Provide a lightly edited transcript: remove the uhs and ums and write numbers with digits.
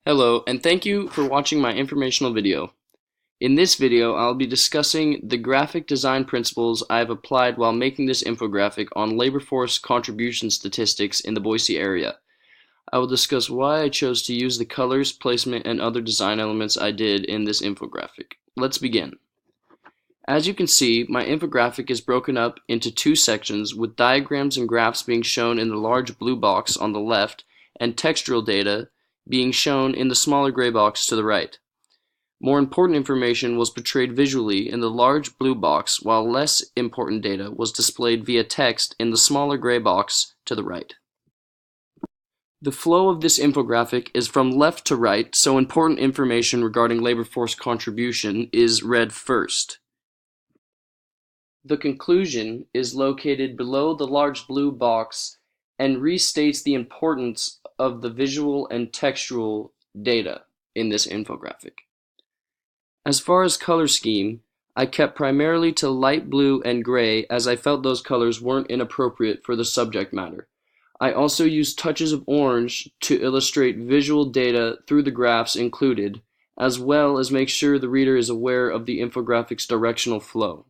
Hello, and thank you for watching my informational video. In this video, I'll be discussing the graphic design principles I have applied while making this infographic on labor force contribution statistics in the Boise area. I will discuss why I chose to use the colors, placement, and other design elements I did in this infographic. Let's begin. As you can see, my infographic is broken up into two sections, with diagrams and graphs being shown in the large blue box on the left and textual data being shown in the smaller gray box to the right. More important information was portrayed visually in the large blue box, while less important data was displayed via text in the smaller gray box to the right. The flow of this infographic is from left to right, so important information regarding labor force contribution is read first. The conclusion is located below the large blue box and restates the importance of the visual and textual data in this infographic. As far as color scheme, I kept primarily to light blue and gray as I felt those colors weren't inappropriate for the subject matter. I also used touches of orange to illustrate visual data through the graphs included, as well as make sure the reader is aware of the infographic's directional flow.